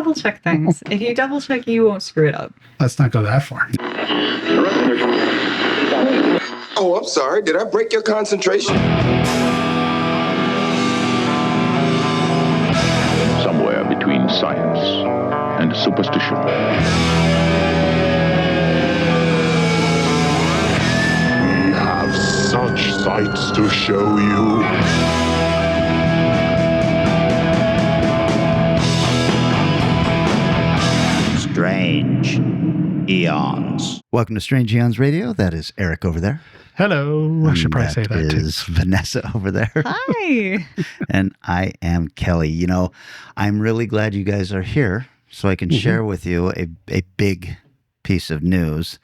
double check things. If you double check, you won't screw it up. Let's not go that far. Oh, I'm sorry. Did I break your concentration? Somewhere between science and superstition. We have such sights to show you. Strange Eons. Welcome to Strange Eons Radio. That is Eric over there. Hello. I should probably say that too. Is Vanessa over there. Hi. And I am Kelly. You know, I'm really glad you guys are here so I can share with you a big piece of news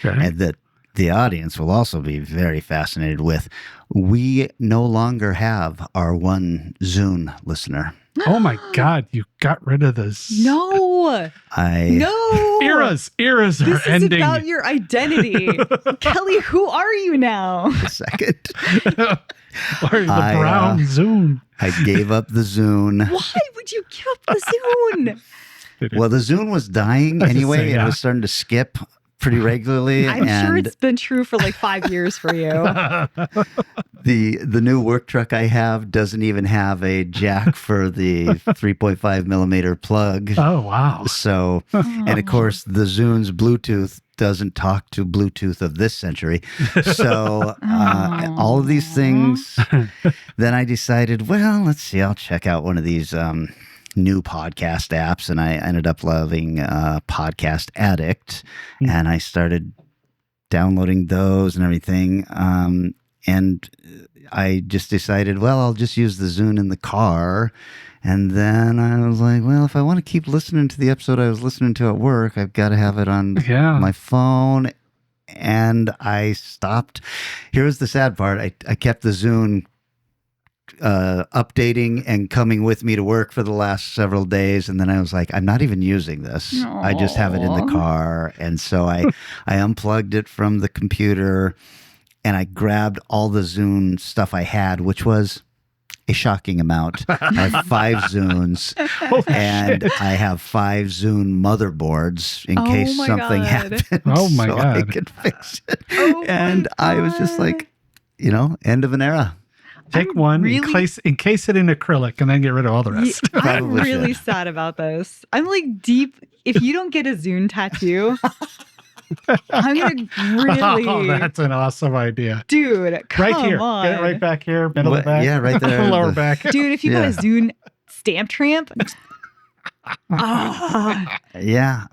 and that the audience will also be very fascinated with. We no longer have our one Zune listener. Oh my God, you got rid of this. No. No. Eras are this ending. This is about your identity. Kelly, who are you now? A second. The brown Zune. I gave up the Zune. Why would you give up the Zune? Well, the Zune was dying anyway. It was starting to skip pretty regularly. I'm sure it's been true for like 5 years for you. The new work truck I have doesn't even have a jack for the 3.5 millimeter plug. Oh, wow. So, and of course, the Zune's Bluetooth doesn't talk to Bluetooth of this century. So, all of these things, then I decided, well, let's see, I'll check out one of these new podcast apps, and I ended up loving Podcast Addict, and I started downloading those and everything. And I just decided, well, I'll just use the Zune in the car. And then I was like, well, if I want to keep listening to the episode I was listening to at work, I've got to have it on my phone. And I stopped. Here's the sad part. I kept the Zune updating and coming with me to work for the last several days, and then I was like, I'm not even using this. Aww. I just have it in the car. And so I unplugged it from the computer, and I grabbed all the Zune stuff I had, which was a shocking amount. I have 5 Zunes, and I have 5 Zune motherboards in case something happened. Oh my so God. I could fix it. And I was just like, end of an era. Take one, encase it in acrylic, and then get rid of all the rest. I'm really sad about this. I'm like deep. If you don't get a Zune tattoo, I'm going to really... Oh, that's an awesome idea. Dude, come right here. on. Get it right back here, middle of the back. Yeah, right there. Lower back. Dude, if you got a Zune stamp tramp... Yeah.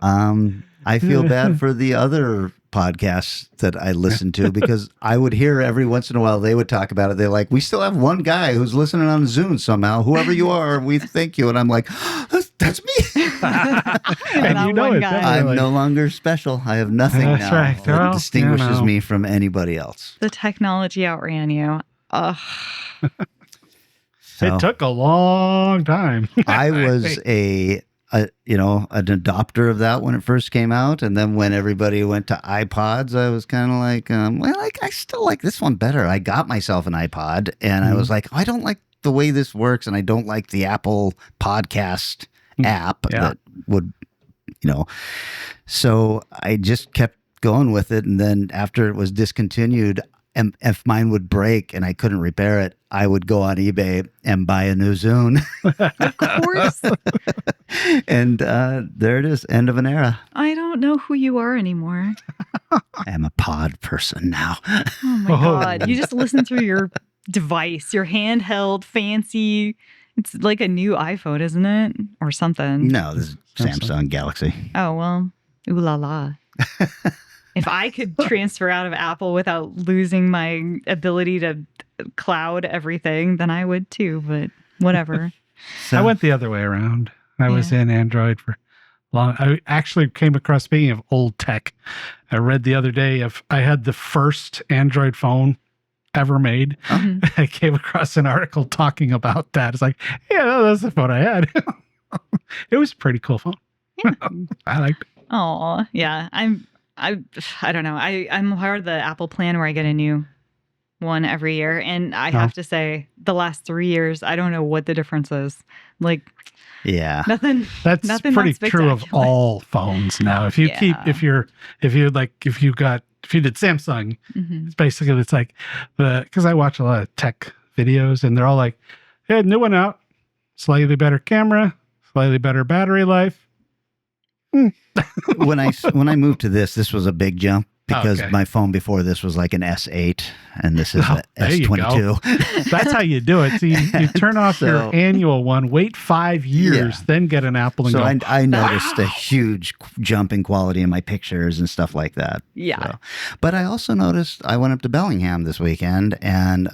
I feel bad for the other podcasts that I listen to because I would hear every once in a while they would talk about it. They're like, we still have one guy who's listening on Zune somehow. Whoever you are, we thank you. And I'm like, that's me. And you know it. I'm no longer special. I have nothing that's now right. that distinguishes me from anybody else. The technology outran you. Ugh. So, it took a long time. I was an adopter of that when it first came out, and then when everybody went to iPods, I was kind of like, I still like this one better. I got myself an iPod, and I was like, I don't like the way this works, and I don't like the Apple Podcast app that would, So I just kept going with it, and then after it was discontinued, and if mine would break and I couldn't repair it, I would go on eBay and buy a new Zune. Of course. And there it is, end of an era. I don't know who you are anymore. I am a pod person now. Oh my God. You just listen through your device, your handheld, fancy. It's like a new iPhone, isn't it? Or something. No, this is Samsung Galaxy. Oh, well, ooh la la. If I could transfer out of Apple without losing my ability to cloud everything, then I would too, but whatever. I went the other way around. I was in Android for long. I actually came across, speaking of old tech, I read the other day I had the first Android phone ever made. I came across an article talking about that. It's like, yeah, that's the phone I had. It was a pretty cool phone. Yeah. I liked it. Oh, yeah. I don't know. I'm part of the Apple plan where I get a new one every year. And I No. have to say, the last 3 years, I don't know what the difference is. Like, Yeah. nothing. That's nothing pretty that true of spectacular. all phones now. If you Yeah. if you did Samsung, Mhm. it's like because I watch a lot of tech videos and they're all like, "Yeah, new one out, slightly better camera, slightly better battery life." When I moved to this was a big jump because Okay. my phone before this was like an S8 and this is Oh, a there you S22. That's how you do it. So you turn off your So- annual one, wait 5 years, Yeah. then get an Apple and So go. I noticed a huge jump in quality in my pictures and stuff like that. Yeah. So. But I also noticed I went up to Bellingham this weekend and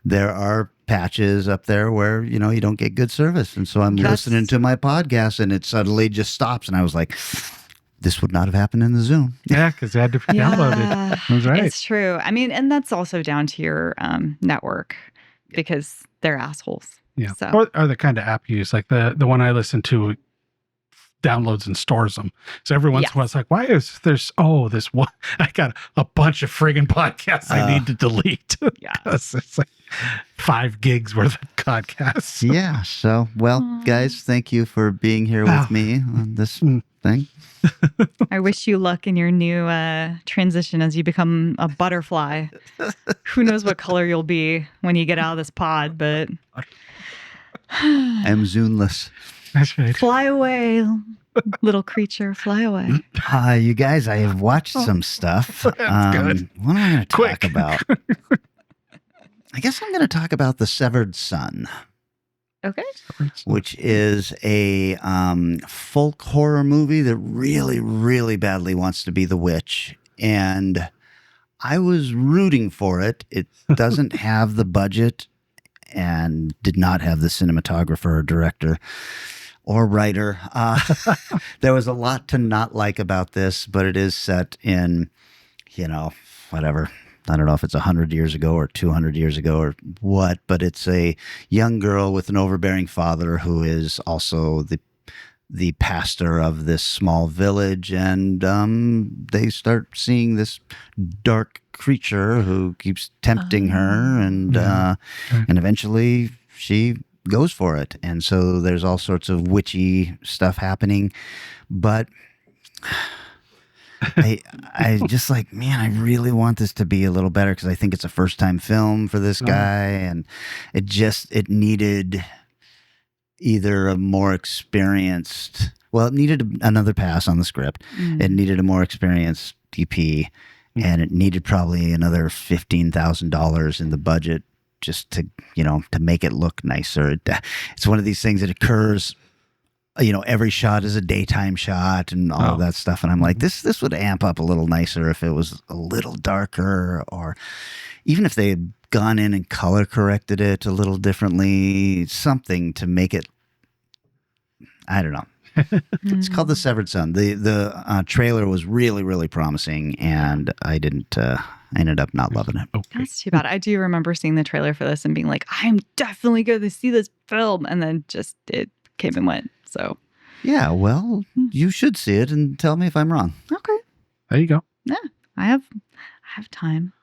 there are patches up there where, you don't get good service. And so I'm That's- listening to my podcast and it suddenly just stops. And I was like, this would not have happened in the Zune. Yeah, because it had to be downloaded. That's right. It's true. I mean, and that's also down to your network because they're assholes. Yeah. So. Or the kind of app you use, like the one I listen to downloads and stores them. So every once in a while, it's like, why is there's this one? I got a bunch of friggin' podcasts I need to delete. Yeah. It's like 5 gigs worth of podcasts. Yeah. So, well, guys, thank you for being here with me on this thing. I wish you luck in your new transition as you become a butterfly. Who knows what color you'll be when you get out of this pod, but I'm Zuneless. That's right. fly away, little creature, fly away. You guys, I have watched some stuff. That's good. What am I going to Quick. talk about? I guess I'm going to talk about The Severed Son, Okay. which is a folk horror movie that really, really badly wants to be The Witch. And I was rooting for it. It doesn't have the budget and did not have the cinematographer or director or writer. There was a lot to not like about this, but it is set in, whatever. I don't know if it's 100 years ago or 200 years ago or what, but it's a young girl with an overbearing father who is also the pastor of this small village, and they start seeing this dark creature who keeps tempting her, and and eventually she goes for it. And so there's all sorts of witchy stuff happening, but I just like, man, I really want this to be a little better because I think it's a first time film for this guy, and it needed either a more experienced, it needed another pass on the script. It needed a more experienced DP, and it needed probably another $15,000 in the budget just to make it look nicer. It's one of these things that occurs. Every shot is a daytime shot and all of that stuff. And I'm like, this would amp up a little nicer if it was a little darker, or even if they had gone in and color corrected it a little differently, something to make it, I don't know. It's called The Severed Son. The trailer was really, really promising, and I ended up not loving it. Okay. That's too bad. I do remember seeing the trailer for this and being like, I'm definitely going to see this film. And then just it came and went. So, Yeah, well, you should see it and tell me if I'm wrong. okay. There you go. Yeah, I have time.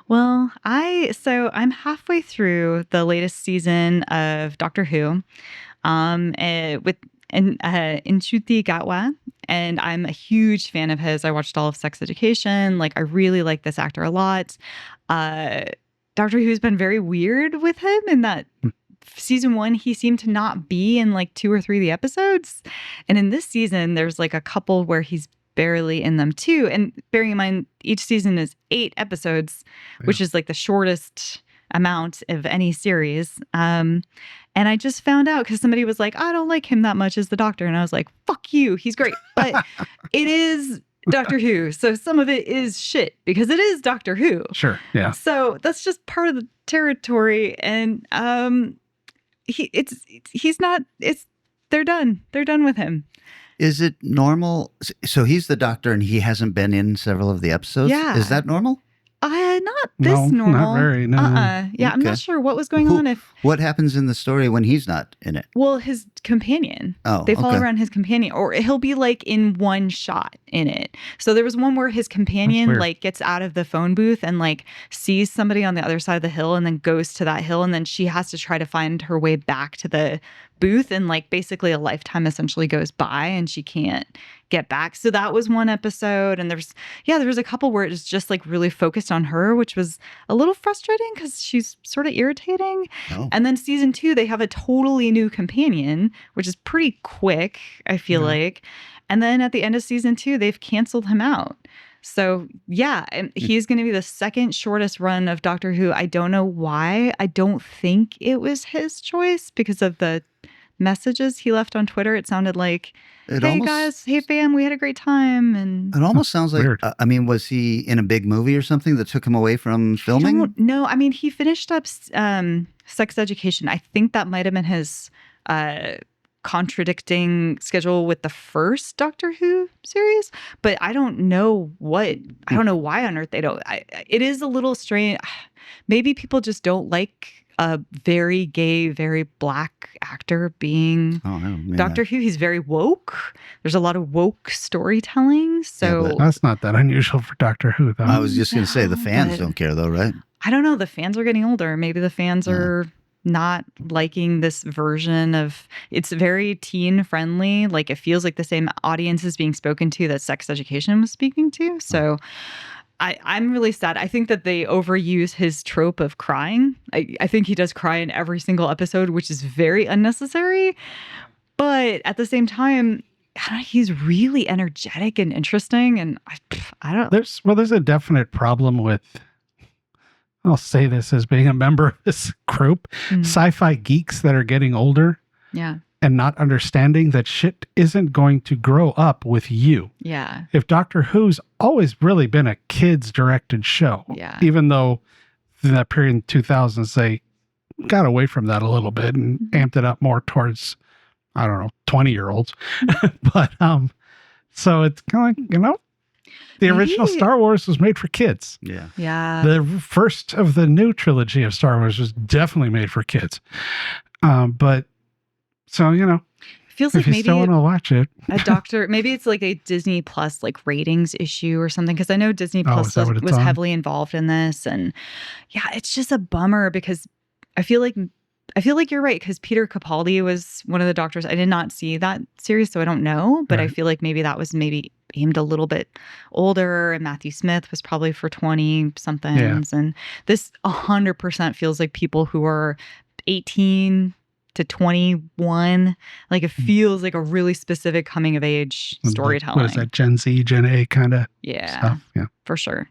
Well, I'm halfway through the latest season of Doctor Who, with Nchuti Gatwa, and I'm a huge fan of his. I watched all of Sex Education. Like, I really like this actor a lot. Doctor Who's been very weird with him in that season 1, he seemed to not be in like 2 or 3 of the episodes. And in this season, there's like a couple where he's barely in them too. And bearing in mind, each season is 8 episodes, which is like the shortest amount of any series. And I just found out because somebody was like, I don't like him that much as the Doctor. And I was like, fuck you. He's great. But it is Doctor Who. So some of it is shit because it is Doctor Who. Sure. Yeah. So that's just part of the territory. And they're done. They're done with him. Is it normal? So he's the Doctor and he hasn't been in several of the episodes? Yeah. Is that normal? Not this No, normal. not very. No. Yeah, I'm Okay. not sure what was going on. What happens in the story when he's not in it? Well, his companion. Oh, they follow okay. around his companion, or he'll be like in one shot in it. So there was one where his companion weird. like gets out of the phone booth and like sees somebody on the other side of the hill, and then goes to that hill, and then she has to try to find her way back to the booth, and like basically a lifetime essentially goes by, and she can't get back. So that was one episode, and there was a couple where it was just like really focused on her, which was a little frustrating because she's sort of irritating. Oh. And then season 2, they have a totally new companion, which is pretty quick, I feel like. And then at the end of season 2, they've canceled him out. So yeah, and he's going to be the second shortest run of Doctor Who. I don't know why. I don't think it was his choice because of the messages he left on Twitter. It sounded like, hey guys, hey fam, we had a great time. And It almost sounds like, Weird. Was he in a big movie or something that took him away from filming? No, I mean, he finished up Sex Education. I think that might have been his contradicting schedule with the first Doctor Who series, but I don't know why on earth they don't. It is a little strange. Maybe people just don't like a very gay, very black actor being Doctor Who. He's very woke. There's a lot of woke storytelling. So That's not that unusual for Doctor Who, though. I was just going to say the fans but- don't care though, right? I don't know. The fans are getting older. Maybe the fans are not liking this version of, it's very teen friendly. Like it feels like the same audience is being spoken to that Sex Education was speaking to. So I'm really sad. I think that they overuse his trope of crying. I think he does cry in every single episode, which is very unnecessary. But at the same time, he's really energetic and interesting. And I don't. There's a definite problem with, I'll say this as being a member of this group, sci-fi geeks that are getting older. Yeah. And not understanding that shit isn't going to grow up with you. Yeah. If Doctor Who's always really been a kids directed show, even though in that period in 2000s, they got away from that a little bit and amped it up more towards, I don't know, 20-year-olds. But, so it's kind of like, the original Star Wars was made for kids. Yeah. Yeah. The first of the new trilogy of Star Wars was definitely made for kids. But, so, feels if like you maybe still want to watch it, maybe it's like a Disney Plus like ratings issue or something. Cause I know Disney Plus was on? heavily involved in this. And yeah, it's just a bummer because I feel like you're right. Cause Peter Capaldi was one of the doctors. I did not see that series, so I don't know, but I feel like maybe that was aimed a little bit older, and Matthew Smith was probably for 20 somethings. And this 100% feels like people who are 18 to 21. Like it feels like a really specific coming of age storytelling. What is that, Gen Z, Gen A kind of stuff? Yeah, for sure.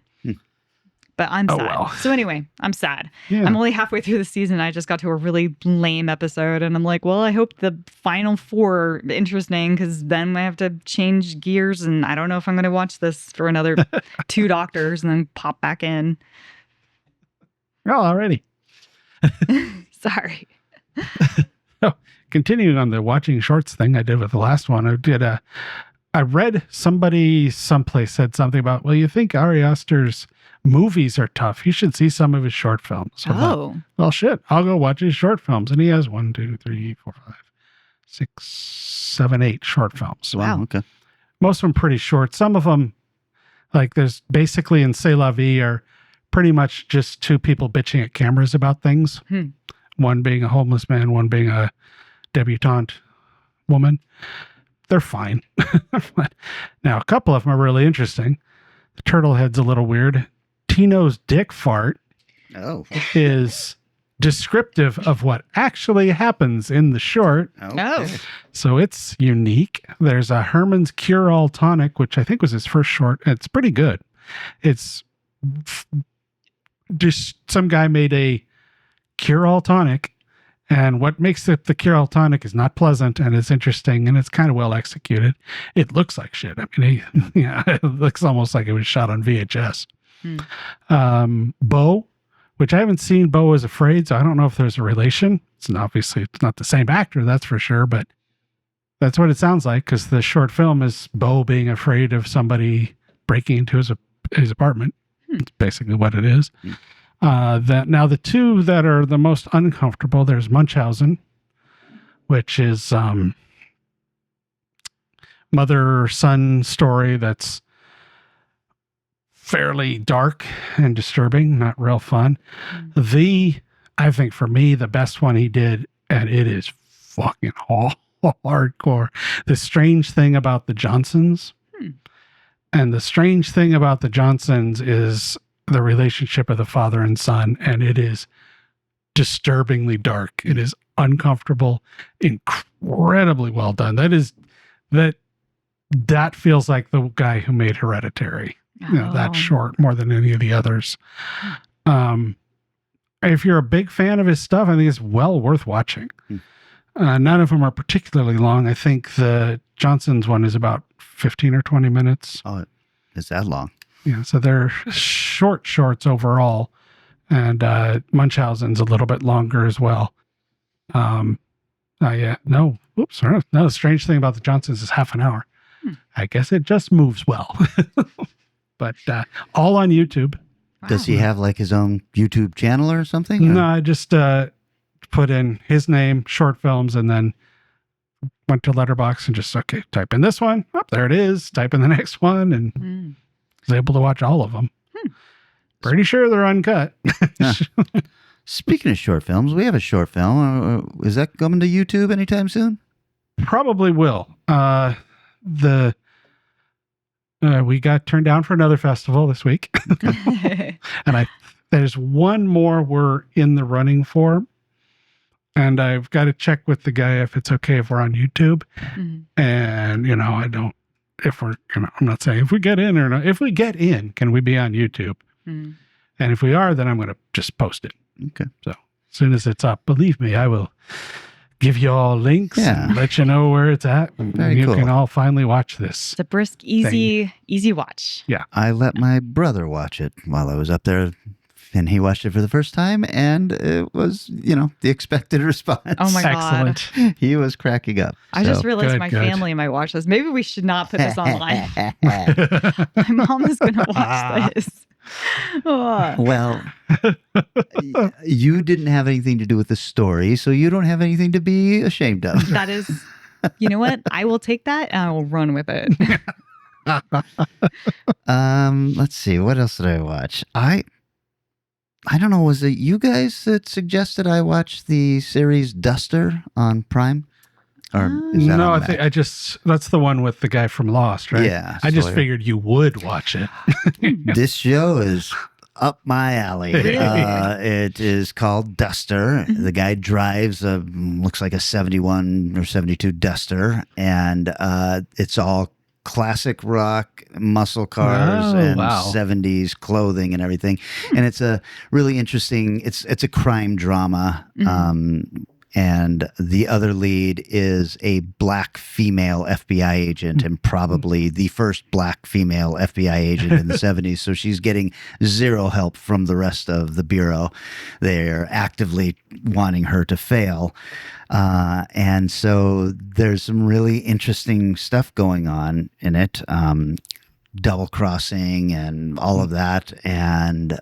But I'm sad. Well. So anyway, I'm sad. Yeah. I'm only halfway through the season. I just got to a really lame episode, and I'm like, well, I hope the final 4 are interesting, because then I have to change gears, and I don't know if I'm going to watch this for another 2 doctors and then pop back in. Well, already. Sorry. So, continuing on the watching shorts thing I did with the last one, I read somebody someplace said something about, well, you think Ari Aster's movies are tough. You should see some of his short films. So I thought, well, shit, I'll go watch his short films. And he has 1, 2, 3, 4, 5, 6, 7, 8 short films. Wow. Okay. Most of them pretty short. Some of them, like there's basically in C'est La Vie, are pretty much just 2 people bitching at cameras about things. One being a homeless man, one being a debutante woman. They're fine. Now, a couple of them are really interesting. The turtle head's a little weird. Tino's dick fart is descriptive of what actually happens in the short. Okay. So it's unique. There's a Herman's Cure-All Tonic, which I think was his first short. It's pretty good. It's just some guy made a Cure-All Tonic, and what makes it the Cure-All Tonic is not pleasant, and it's interesting, and it's kind of well executed. It looks like shit. I mean, it looks almost like it was shot on VHS. Bo, which I haven't seen Bo Is Afraid, so I don't know if there's a relation. It's not the same actor, that's for sure, but that's what it sounds like, because the short film is Bo being afraid of somebody breaking into his apartment. It's basically what it is. That now the two that are the most uncomfortable, there's Munchausen, which is mother-son story that's fairly dark and disturbing, not real fun. I think for me, the best one he did, and it is fucking hardcore. The Strange Thing About the Johnsons. And the strange thing about the Johnsons is the relationship of the father and son, and it is disturbingly dark. It is uncomfortable, incredibly well done. That feels like the guy who made Hereditary. That short more than any of the others. If you're a big fan of his stuff, I think it's well worth watching. None of them are particularly long. I think the Johnson's one is about 15 or 20 minutes. Oh, is that long? Yeah, so they're shorts overall. And Munchausen's a little bit longer as well. The strange thing about the Johnsons is half an hour. I guess it just moves well. But all on YouTube. Wow. Does he have like his own YouTube channel or something? No, I just put in his name, short films, and then went to Letterboxd and just, type in this one. Oh, there it is. Type in the next one, and was able to watch all of them. Pretty sure they're uncut. Speaking of short films, we have a short film. Is that coming to YouTube anytime soon? Probably will. We got turned down for another festival this week. And there's one more we're in the running for. And I've got to check with the guy if it's okay if we're on YouTube. And, I'm not saying if we get in or not. If we get in, can we be on YouTube? And if we are, then I'm going to just post it. Okay. So as soon as it's up, believe me, I will give you all links and let you know where it's at. And you can all finally watch this. It's a brisk, easy watch. Yeah. I let my brother watch it while I was up there, and he watched it for the first time, and it was, the expected response. Oh my God. Excellent. He was cracking up. I just realized Good, my good. family might watch this. Maybe we should not put this online. My mom is going to watch this. Oh. Well, you didn't have anything to do with the story, so you don't have anything to be ashamed of. That is, you know what? I will take that and I will run with it. Let's see. What else did I watch? I don't know. Was it you guys that suggested I watch the series Duster on Prime? Or is that No, on I think Mac? that's the one with the guy from Lost, right? Yeah, I just Sawyer. figured you would watch it. This show is up my alley. Really? It is called Duster. The guy drives looks like a 71 or 72 Duster, and it's all classic rock muscle cars and 70s clothing and everything. And it's a really interesting, it's a crime drama. And the other lead is a black female FBI agent, and probably the first black female FBI agent in the 70s. So she's getting zero help from the rest of the Bureau. They're actively wanting her to fail. And so there's some really interesting stuff going on in it. Double crossing and all of that. And,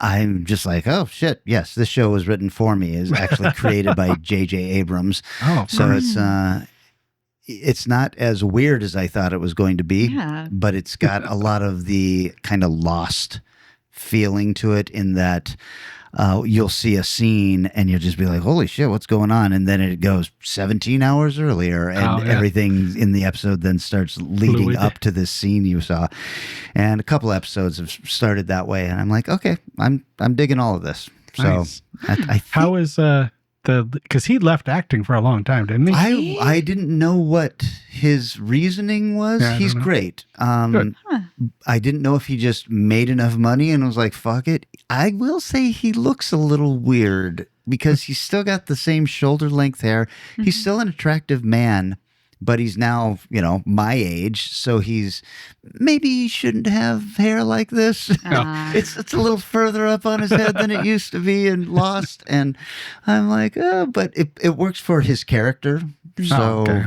I'm just like, oh shit, yes, this show was written for me. Is actually created by J.J. Abrams. Oh, so it's not as weird as I thought it was going to be, but it's got a lot of the kind of Lost feeling to it, in that you'll see a scene and you'll just be like, holy shit, what's going on? And then it goes 17 hours earlier, and everything in the episode then starts leading up to this scene you saw. And a couple episodes have started that way, and I'm like, okay, I'm digging all of this. So nice. I think, how is because he left acting for a long time, didn't he? I didn't know what his reasoning was. Yeah, I He's don't know. great. Good. I didn't know if he just made enough money and was like, fuck it. I will say he looks a little weird because he's still got the same shoulder length hair. He's still an attractive man, but he's now, my age. So maybe he shouldn't have hair like this. It's a little further up on his head than it used to be and Lost. And I'm like, but it works for his character. So okay.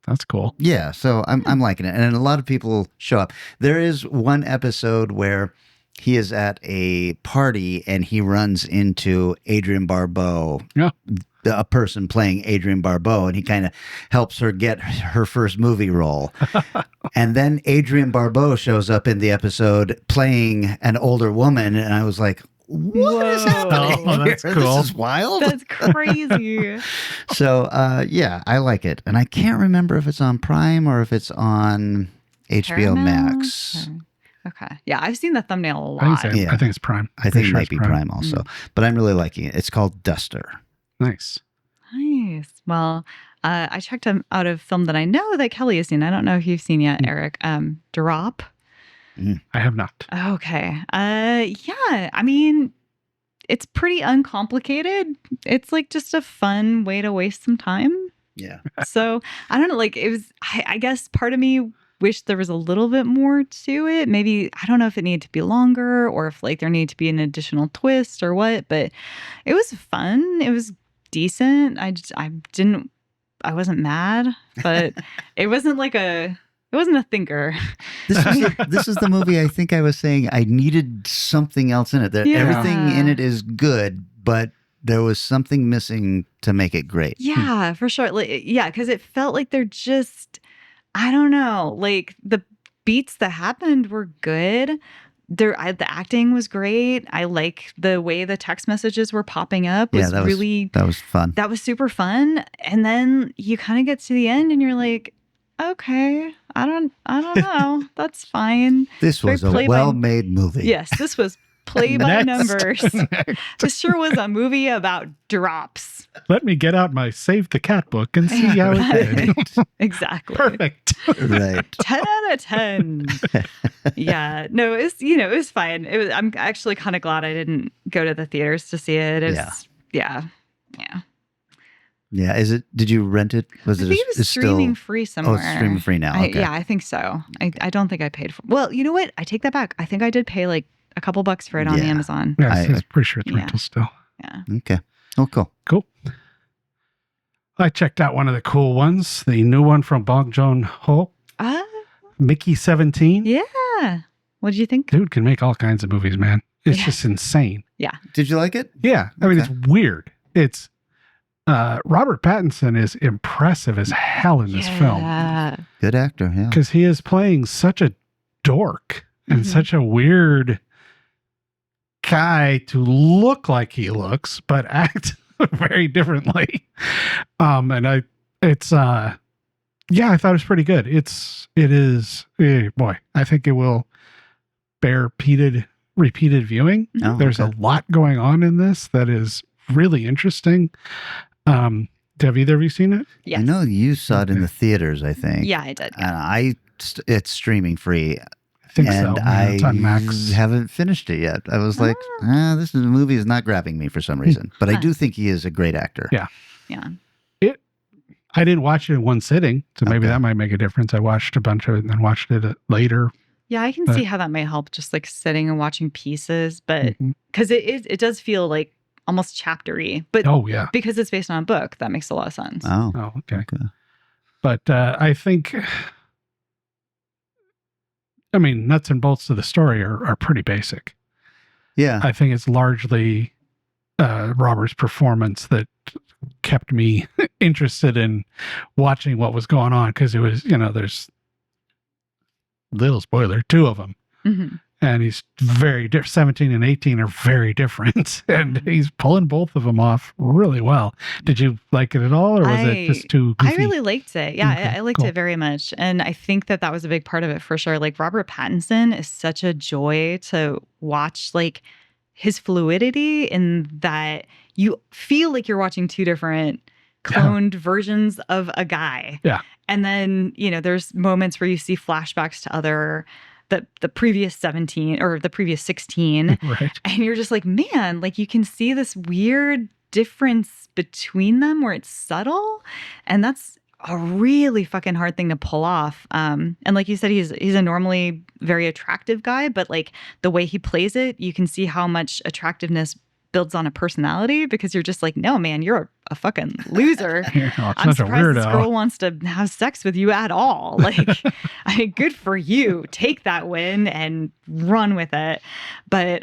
That's cool. yeah, so I'm liking it. And a lot of people show up. There is one episode where he is at a party and he runs into Adrienne Barbeau, Yeah. a person playing Adrienne Barbeau, and he kind of helps her get her first movie role. And then Adrienne Barbeau shows up in the episode playing an older woman, and I was like, what is happening? Oh, that's here? cool. This is wild. That's crazy. So, yeah, I like it. And I can't remember if it's on Prime or if it's on HBO Paramount? Max. Okay. Yeah, I've seen the thumbnail a I lot. think, Yeah. I think it's Prime. I think Pretty it sure might it's be Prime also, but I'm really liking it. It's called Duster. Nice. Nice. Well, I checked out a film that I know that Kelly has seen. I don't know if you've seen yet, Eric. Drop. I have not. Okay. Yeah. I mean, it's pretty uncomplicated. It's like just a fun way to waste some time. Yeah. So I don't know. Like it was. I guess part of me wished there was a little bit more to it. Maybe I don't know if it needed to be longer or if like there needed to be an additional twist or what. But it was fun. It was decent. I wasn't mad, but it wasn't a thinker. This is the movie I think I was saying I needed something else in it. That Yeah. everything in it is good, but there was something missing to make it great. Yeah, for sure. Like, yeah, because it felt like they're just, I don't know, like the beats that happened were good. The acting was great. I like the way the text messages were popping up. Yeah, that was fun. That was super fun. And then you kind of get to the end and you're like, okay, I don't know. That's fine. This was a Play by- well-made movie. Yes, this was play by Next. numbers. This sure was a movie about drops. Let me get out my Save the Cat book and see how it did. Exactly. Perfect. Right. 10 out of 10. Yeah. No, it was fine. I'm actually kind of glad I didn't go to the theaters to see it. Yeah. Yeah. Did you rent it? I think it was streaming free somewhere. Oh, it's streaming free now. Okay. Yeah, I think so. I don't think I paid for it. Well, you know what? I take that back. I think I did pay like a couple bucks for it on Yeah. Amazon. Yeah, I'm pretty sure it's rental still. Yeah. Okay. Oh, cool. Cool. I checked out one of the cool ones, the new one from Bong Joon-ho, Mickey 17. Yeah. What did you think? Dude can make all kinds of movies, man. It's just insane. Yeah. Did you like it? Yeah. I mean, Okay. it's weird. It's Robert Pattinson is impressive as hell in this film Yeah. Good actor. Yeah. because he is playing such a dork and Mhm. such a weird guy to look like he looks, but act very differently. I thought it was pretty good. Boy, I think it will bear repeated viewing. Oh, There's okay. a lot going on in this that is really interesting. Have either of you seen it? Yes. I know you saw it in the theaters, I think. Yeah, I did. And it's streaming free. I think so. And Yeah, it's on I Max. haven't finished it yet. I was like, this movie is not grabbing me for some reason. But I do think he is a great actor. Yeah. Yeah. I didn't watch it in one sitting, so maybe Okay. that might make a difference. I watched a bunch of it and then watched it later. Yeah, I can But- see how that may help just like sitting and watching pieces, but Mhm. because it does feel like almost chaptery, but Oh, yeah. because it's based on a book, that makes a lot of sense. Oh. Oh, okay. Okay. But I think, I mean, nuts and bolts of the story are pretty basic. Yeah. I think it's largely Robert's performance that kept me interested in watching what was going on because it was, there's little spoiler, two of them. Mhm. And he's very different. 17 and 18 are very different. And he's pulling both of them off really well. Did you like it at all, or was it just too goofy? I really liked it. Yeah, Okay, I liked cool. it very much. And I think that was a big part of it for sure. Like Robert Pattinson is such a joy to watch, like his fluidity in that you feel like you're watching two different cloned versions of a guy. Yeah. And then, there's moments where you see flashbacks to the previous 17 or the previous 16. Right. And you're just like, man, like you can see this weird difference between them where it's subtle. And that's a really fucking hard thing to pull off. And like you said, he's a normally very attractive guy, but like the way he plays it, you can see how much attractiveness builds on a personality because you're just like, no, man, you're a fucking loser. You're I'm such a surprised this weirdo. girl wants to have sex with you at all. Like, I mean, good for you. Take that win and run with it. But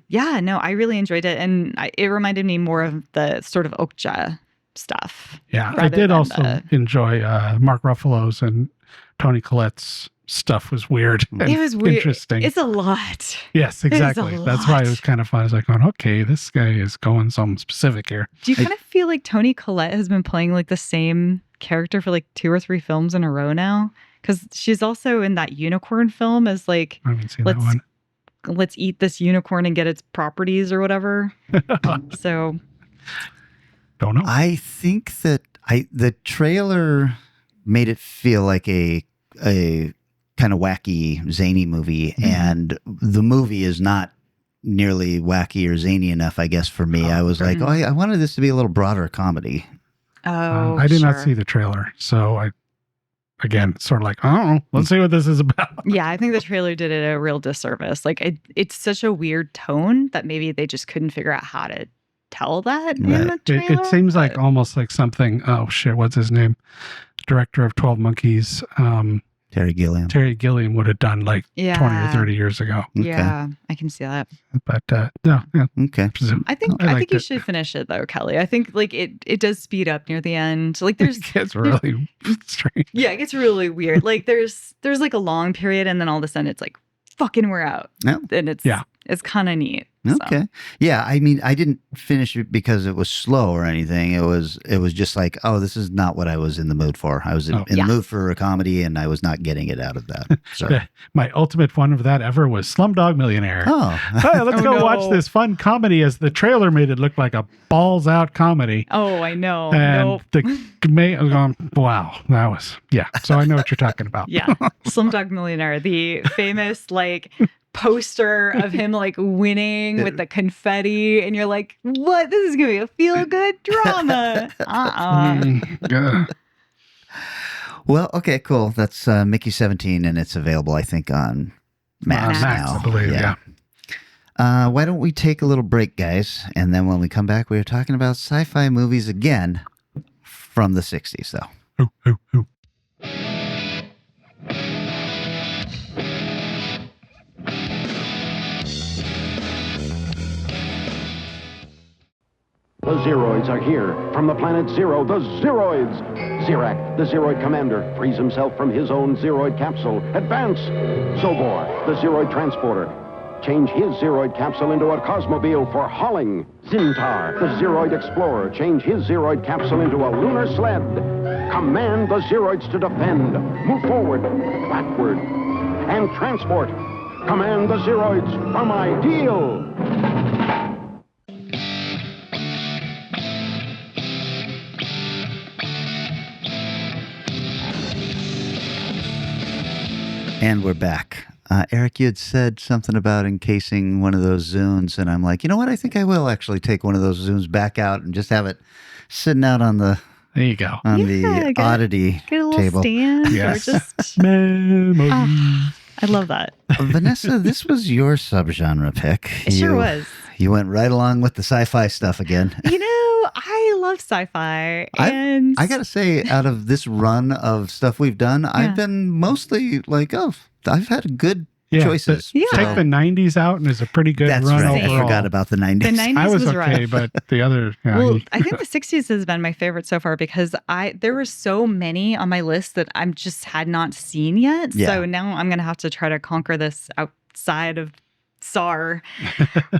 yeah, no, I really enjoyed it. And it reminded me more of the sort of Okja stuff. Yeah, I rather did than also enjoy Mark Ruffalo's and Tony Collette's stuff was weird and It was weird. interesting. It's a lot. Yes, exactly. That's why it was kind of fun. I was like, going, okay, this guy is going something specific here. Do you kind of feel like Tony Collette has been playing like the same character for like 2 or 3 films in a row now? Because she's also in that unicorn film as like, I haven't seen that one. let's eat this unicorn and get its properties or whatever. So, Don't know. I think that the trailer made it feel like a kind of wacky, zany movie, and the movie is not nearly wacky or zany enough, I guess, for me. I was like, oh, I wanted this to be a little broader comedy. oh, I did not sure. see the trailer, so I, again, sort of like, I don't know. Let's see what this is about. Yeah, I think the trailer did it a real disservice. Like, it's such a weird tone that maybe they just couldn't figure out how to tell that in the trailer. It seems like almost like something. Oh shit, what's his name? Director of 12 Monkeys. Terry Gilliam. Terry Gilliam would have done like 20 or Yeah. 30 years ago. Okay. Yeah, I can see that. But no, yeah. Okay. I think I I liked think you it. should finish it though, Kelly. I think like it does speed up near the end. Like there's It's really strange. yeah, it gets really weird. Like there's like a long period and then all of a sudden it's like fucking we're out. Yeah. And it's kind of neat. So. Okay. Yeah. I mean, I didn't finish it because it was slow or anything. It was just like, oh, this is not what I was in the mood for. I was in the mood for a comedy and I was not getting it out of that. So, My ultimate one of that ever was Slumdog Millionaire. oh, Hey, let's Oh, go no. watch this fun comedy, as the trailer made it look like a balls out comedy. Oh, I know. And Nope. I was going, wow, that was, yeah. So I know what you're talking about. Yeah. Slumdog Millionaire, the famous like poster of him like winning with the confetti and you're like, what? This is gonna be a feel-good drama. Yeah. well, okay, cool. That's Mickey 17 and it's available, I think, on Max now. I believe, yeah. Why don't we take a little break, guys? And then when we come back, we're talking about sci-fi movies again from the 60s, though. Ooh. The Zeroids are here. From the planet Zero, the Zeroids! Zirak, the Zeroid commander, frees himself from his own Zeroid capsule. Advance! Zobor, the Zeroid transporter. Change his Zeroid capsule into a Cosmobile for hauling. Zintar, the Zeroid explorer, change his Zeroid capsule into a lunar sled. Command the Zeroids to defend. Move forward, backward, and transport. Command the Zeroids from Ideal. And we're back. Eric, you had said something about encasing one of those Zunes, and I'm like, you know what? I think I will actually take one of those Zunes back out and just have it sitting out on the There you go. the oddity Get a little table. stand Yes. or just Memories. I love that. Vanessa, this was your subgenre pick. It sure was. You went right along with the sci-fi stuff again. You know, I love sci-fi, and I gotta say, out of this run of stuff we've done, I've been mostly like, oh, I've had good choices. Yeah. Take the 90s out and it's a pretty good That's run right. overall. I forgot about the 90s. the 90s I was was okay, rough. but the other, Well, I think the 60s has been my favorite so far because there were so many on my list that I'm just had not seen yet. Yeah. So now I'm going to have to try to conquer this outside of SAR.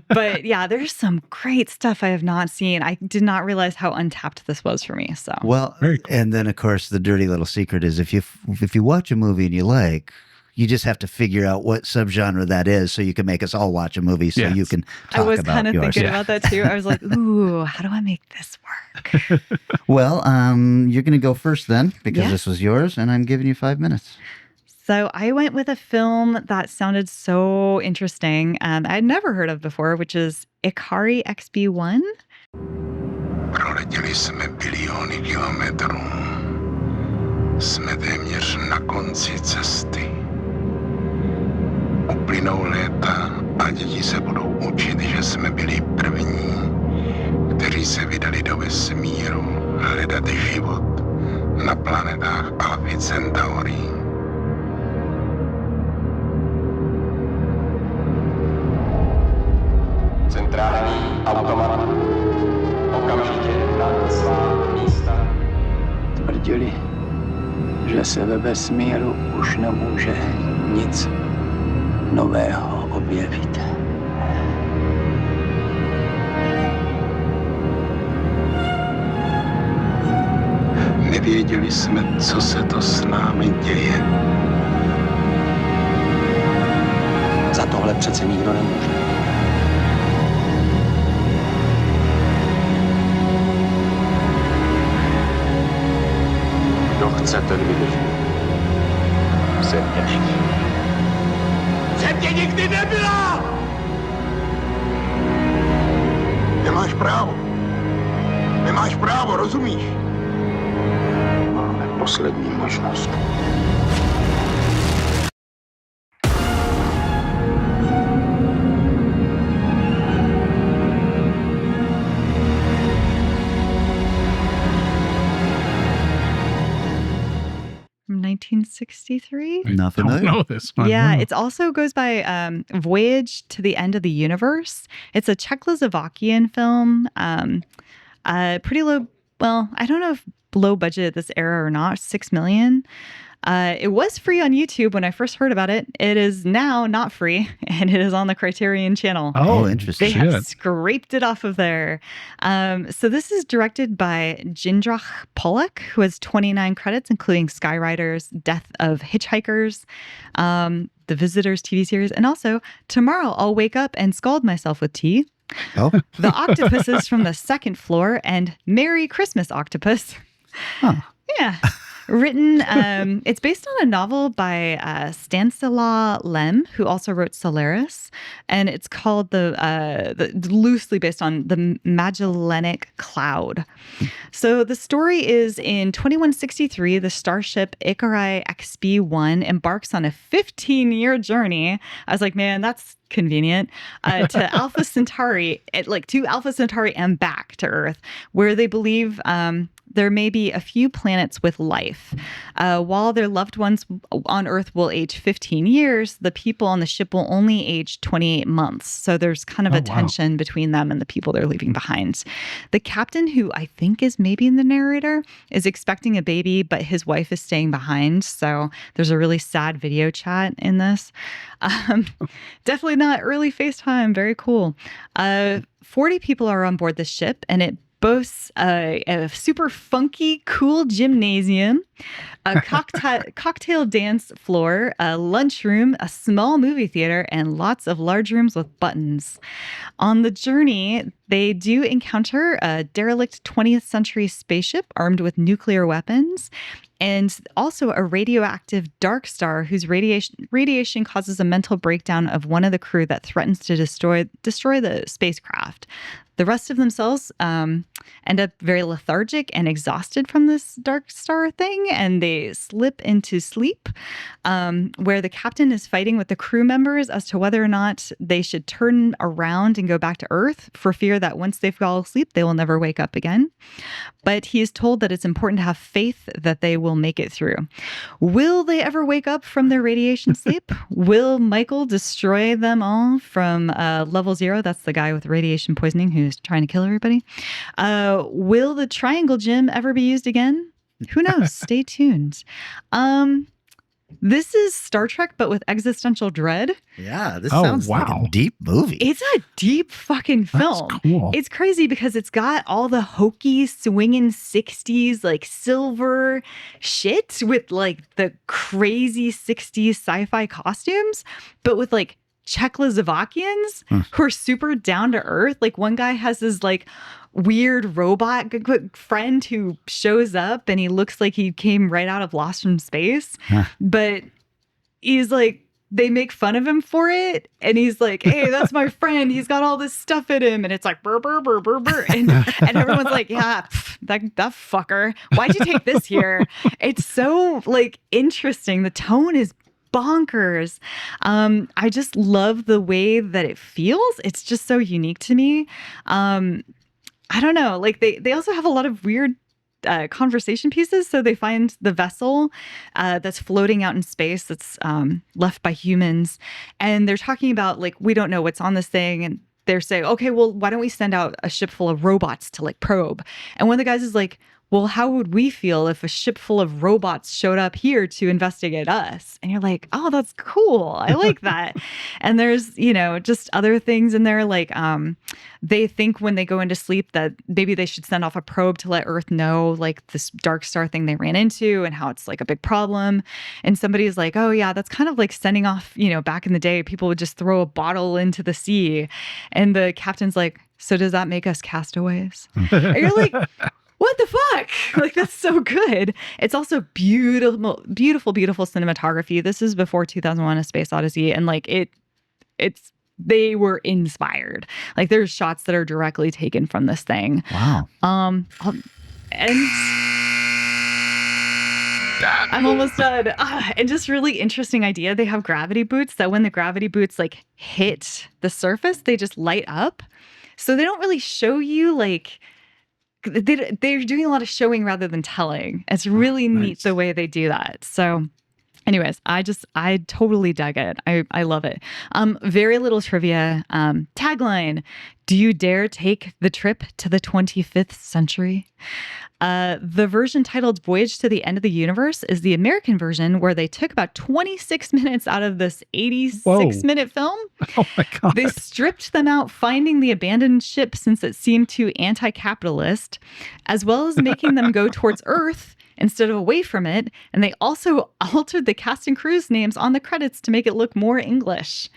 But yeah, there's some great stuff I have not seen. I did not realize how untapped this was for me. So Well, Very cool. and then of course the dirty little secret is if you watch a movie and you like, you just have to figure out what subgenre that is so you can make us all watch a movie so Yes. you can talk I was about kind of yours. thinking about that too. I was like, ooh, how do I make this work? Well, you're going to go first then because Yeah. this was yours and I'm giving you 5 minutes. So I went with a film that sounded so interesting and I'd never heard of before, which is Ikari XB1. Пролетіли biliony kilometrů. Jsme téměř na konci cesty. Uplynou léta a děti se budou učit, že jsme byli první. kteří se vydali do vesmíru hledat život na planetách Alpha Centauri. Centrální automat okamžitě na svá místa. Tvrdili, že se ve vesmíru už nemůže nic nového objevit. Nevěděli jsme, co se to s námi děje. Za tohle přece nikdo nemůže. Kdo chce, ten vydrží. Země. Země nikdy nebyla! Nemáš právo. Nemáš právo, rozumíš? Máme poslední možnost. From 1963. Not Don't familiar. know this one. Yeah, no. it also goes by Voyage to the End of the Universe. It's a Czechoslovakian film. Pretty low. Well, I don't know if low budget at this era or not. 6 million. It was free on YouTube when I first heard about it. It is now not free, and it is on the Criterion channel. Oh, interesting. They have Shit. scraped it off of there. So this is directed by Jindřich Polak, who has 29 credits, including Skyriders, Death of Hitchhikers, The Visitors TV series, and also Tomorrow I'll Wake Up and Scald Myself with Tea, Oh, The Octopuses from the Second Floor, and Merry Christmas Octopus. huh. Yeah. Written, it's based on a novel by Stanislaw Lem, who also wrote Solaris, and it's called loosely based on the Magellanic Cloud. So the story is in 2163, the starship Ikari XB-1 embarks on a 15-year journey. I was like, man, that's convenient, to Alpha Centauri, to Alpha Centauri and back to Earth, where they believe there may be a few planets with life. While their loved ones on Earth will age 15 years, the people on the ship will only age 28 months. So there's kind of a tension between them and the people they're leaving behind. The captain, who I think is maybe the narrator, is expecting a baby, but his wife is staying behind. So there's a really sad video chat in this. Definitely not early FaceTime. Very cool. 40 people are on board the ship, and it boasts a super funky, cool gymnasium, a cocktail dance floor, a lunchroom, a small movie theater, and lots of large rooms with buttons. On the journey, they do encounter a derelict 20th century spaceship armed with nuclear weapons, and also a radioactive dark star whose radiation causes a mental breakdown of one of the crew that threatens to destroy the spacecraft. The rest of themselves end up very lethargic and exhausted from this dark star thing, and they slip into sleep, where the captain is fighting with the crew members as to whether or not they should turn around and go back to Earth for fear that once they fall asleep, they will never wake up again. But he is told that it's important to have faith that they will make it through. Will they ever wake up from their radiation sleep? Will Michael destroy them all from level 0? That's the guy with radiation poisoning who's trying to kill everybody. Will the triangle gym ever be used again? Who knows? Stay tuned. This is Star Trek, but with existential dread. Yeah, this Oh, sounds like wow. a deep movie. It's a deep fucking film. That's cool. It's crazy because it's got all the hokey swinging 60s like silver shit with like the crazy 60s sci-fi costumes, but with like Czechoslovakians who are super down to earth. Like one guy has this like weird robot friend who shows up and he looks like he came right out of Lost from Space, but he's like, they make fun of him for it. And he's like, hey, that's my friend. He's got all this stuff in him. And it's like, burr, burr, burr, burr, burr. And everyone's like, yeah, that fucker. Why'd you take this here? It's so like interesting. The tone is bonkers. I just love the way that it feels. It's just so unique to me. I don't know. Like they also have a lot of weird conversation pieces. So they find the vessel that's floating out in space that's left by humans. And they're talking about, like, we don't know what's on this thing. And they're saying, okay, well, why don't we send out a ship full of robots to like probe? And one of the guys is like, well, how would we feel if a ship full of robots showed up here to investigate us? And you're like, oh, that's cool. I like that. And there's, just other things in there. Like they think when they go into sleep that maybe they should send off a probe to let Earth know like this dark star thing they ran into and how it's like a big problem. And somebody's like, oh yeah, that's kind of like sending off, back in the day, people would just throw a bottle into the sea. And the captain's like, so does that make us castaways? And you're like, what the fuck? Like, that's so good. It's also beautiful, beautiful, beautiful cinematography. This is before 2001: A Space Odyssey. And like they were inspired. Like there's shots that are directly taken from this thing. Wow. And I'm almost done. And just really interesting idea. They have gravity boots that when the gravity boots like hit the surface, they just light up. So they don't really show you like, they're doing a lot of showing rather than telling. It's really neat the way they do that. So anyways, I totally dug it. I love it. Very little trivia. Tagline: do you dare take the trip to the 25th century? The version titled Voyage to the End of the Universe is the American version, where they took about 26 minutes out of this 86-minute film. Oh my God. They stripped them out, finding the abandoned ship since it seemed too anti-capitalist, as well as making them go towards Earth instead of away from it. And they also altered the cast and crew's names on the credits to make it look more English.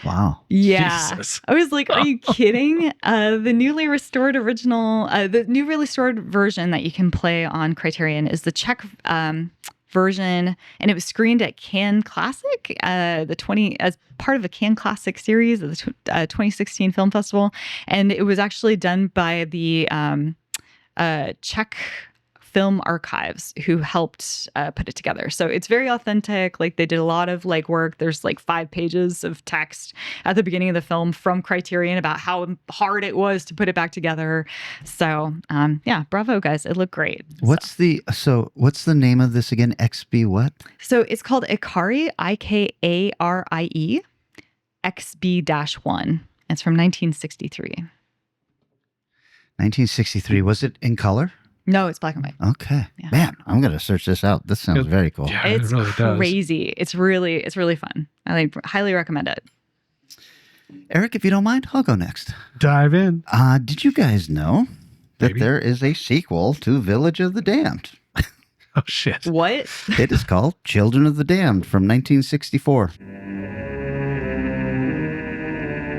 Wow. Yeah. Jesus. I was like, are you kidding? The newly restored the newly restored version that you can play on Criterion is the Czech version, and it was screened at Cannes Classic, as part of the Cannes Classic series of the 2016 Film Festival. And it was actually done by the Czech Film Archives, who helped put it together. So it's very authentic. Like they did a lot of legwork. There's like 5 pages of text at the beginning of the film from Criterion about how hard it was to put it back together. So yeah, bravo guys. It looked great. What's the name of this again? XB what? So it's called Ikari, Ikarie, XB-1. It's from 1963. 1963. Was it in color? No, it's black and white. Okay. Yeah. Man, I'm going to search this out. This sounds very cool. Yeah, It's it really does. crazy. It's really fun. I highly recommend it. Eric, if you don't mind, I'll go next. Dive in. Did you guys know that Maybe. there is a sequel to Village of the Damned? Oh, shit. What? It is called Children of the Damned from 1964.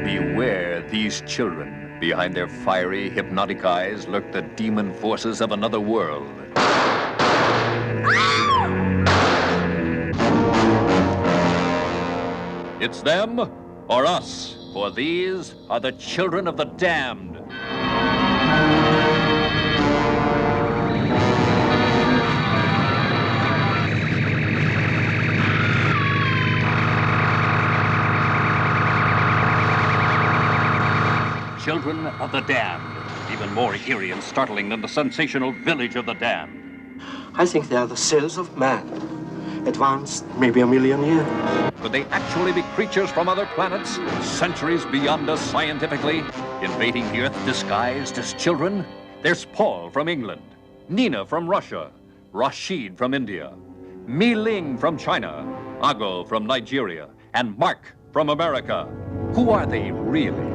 Beware these children. Behind their fiery, hypnotic eyes lurk the demon forces of another world. It's them or us, for these are the children of the damned. Children of the Damned. Even more eerie and startling than the sensational Village of the Damned. I think they are the cells of man. Advanced maybe a million years. Could they actually be creatures from other planets, centuries beyond us scientifically, invading the Earth disguised as children? There's Paul from England, Nina from Russia, Rashid from India, Mi Ling from China, Ago from Nigeria, and Mark from America. Who are they really?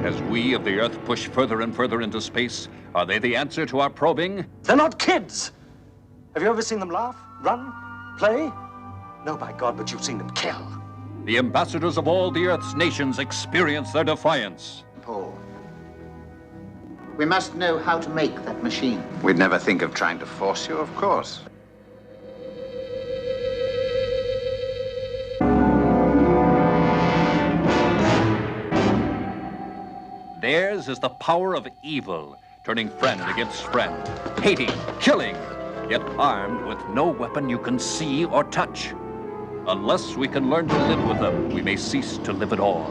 As we of the Earth push further and further into space, are they the answer to our probing? They're not kids. Have you ever seen them laugh, run, play? No, by God, but you've seen them kill. The ambassadors of all the Earth's nations experience their defiance. Paul, we must know how to make that machine. We'd never think of trying to force you, of course. Theirs is the power of evil, turning friend against friend, hating, killing, yet armed with no weapon you can see or touch. Unless we can learn to live with them, we may cease to live at all.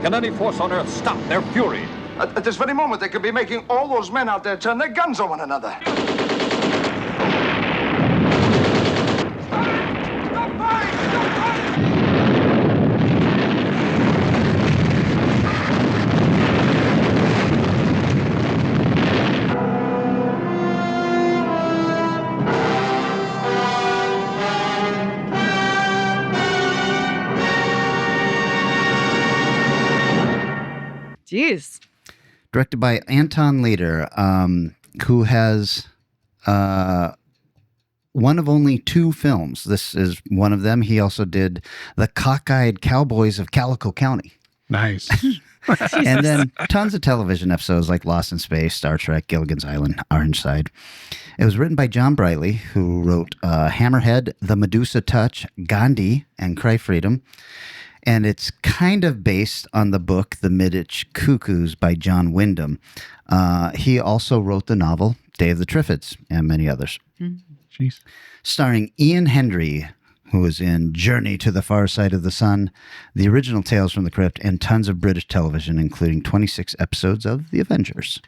Can any force on Earth stop their fury? At this very moment, they could be making all those men out there turn their guns on one another. Jeez. Directed by Anton Leder, who has one of only 2 films. This is one of them. He also did The Cockeyed Cowboys of Calico County. Nice. And then tons of television episodes like Lost in Space, Star Trek, Gilligan's Island, Orange Side. It was written by John Brightly, who wrote Hammerhead, The Medusa Touch, Gandhi, and Cry Freedom. And it's kind of based on the book The Midwich Cuckoos by John Wyndham. He also wrote the novel Day of the Triffids and many others. Jeez. Starring Ian Hendry, who was in Journey to the Far Side of the Sun, the original Tales from the Crypt, and tons of British television, including 26 episodes of The Avengers.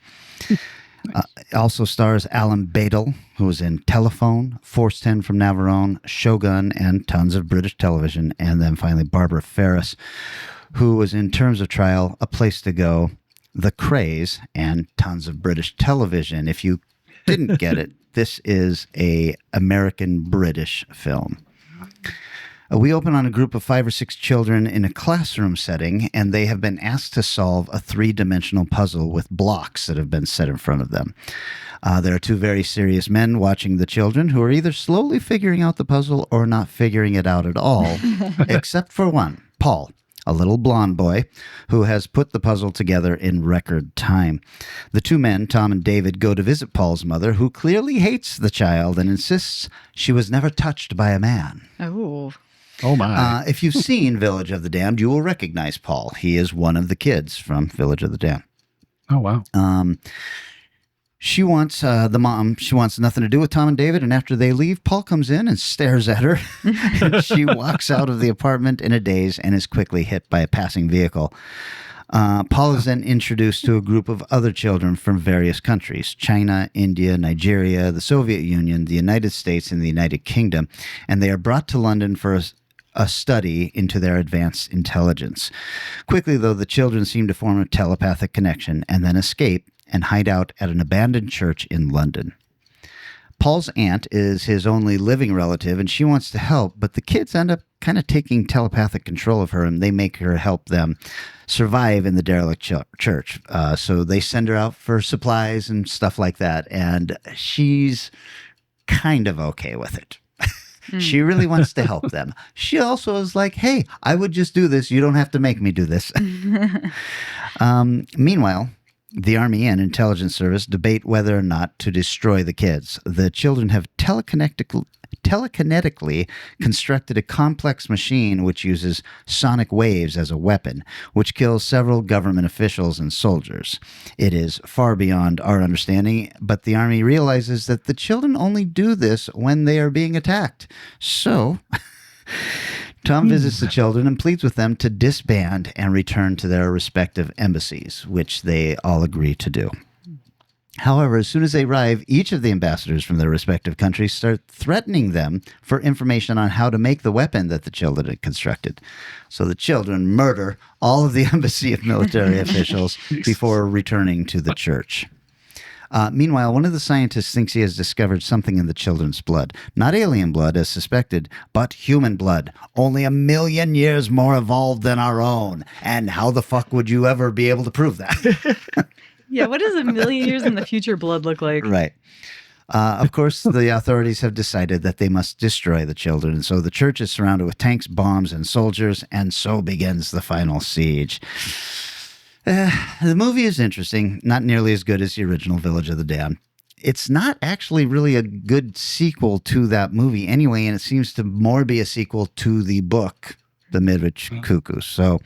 It also stars Alan Badel, who was in Telephone, Force 10 from Navarone, Shogun, and tons of British television. And then finally Barbara Ferris, who was in Terms of Trial, A Place to Go, The Craze, and tons of British television. If you didn't get it, this is a American-British film. We open on a group of 5 or 6 children in a classroom setting, and they have been asked to solve a 3-dimensional puzzle with blocks that have been set in front of them. There are 2 very serious men watching the children who are either slowly figuring out the puzzle or not figuring it out at all, except for one, Paul, a little blonde boy who has put the puzzle together in record time. The 2 men, Tom and David, go to visit Paul's mother, who clearly hates the child and insists she was never touched by a man. Oh my. If you've seen Village of the Damned, you will recognize Paul. He is one of the kids from Village of the Damned. Oh, wow. She wants nothing to do with Tom and David, and after they leave, Paul comes in and stares at her. She walks out of the apartment in a daze and is quickly hit by a passing vehicle. Paul is then introduced to a group of other children from various countries: China, India, Nigeria, the Soviet Union, the United States, and the United Kingdom, and they are brought to London for a study into their advanced intelligence. Quickly, though, the children seem to form a telepathic connection and then escape and hide out at an abandoned church in London. Paul's aunt is his only living relative, and she wants to help, but the kids end up kind of taking telepathic control of her, and they make her help them survive in the derelict church. So they send her out for supplies and stuff like that, and she's kind of okay with it. She really wants to help them. She also is like, hey, I would just do this. You don't have to make me do this. Meanwhile, the Army and Intelligence Service debate whether or not to destroy the kids. The children have telekinetically constructed a complex machine which uses sonic waves as a weapon, which kills several government officials and soldiers. It is far beyond our understanding, but the Army realizes that the children only do this when they are being attacked. So Tom visits the children and pleads with them to disband and return to their respective embassies, which they all agree to do. However, as soon as they arrive, each of the ambassadors from their respective countries start threatening them for information on how to make the weapon that the children had constructed. So the children murder all of the embassy of military officials before returning to the church. Meanwhile, one of the scientists thinks he has discovered something in the children's blood. Not alien blood, as suspected, but human blood. Only 1 million years more evolved than our own. And how the fuck would you ever be able to prove that? Yeah, what does 1 million years in the future blood look like? Right. Of course, the authorities have decided that they must destroy the children. And so the church is surrounded with tanks, bombs, and soldiers. And so begins the final siege. The movie is interesting, not nearly as good as the original Village of the Damned. It's not actually really a good sequel to that movie anyway, and it seems to more be a sequel to the book, The Midwich Cuckoos. So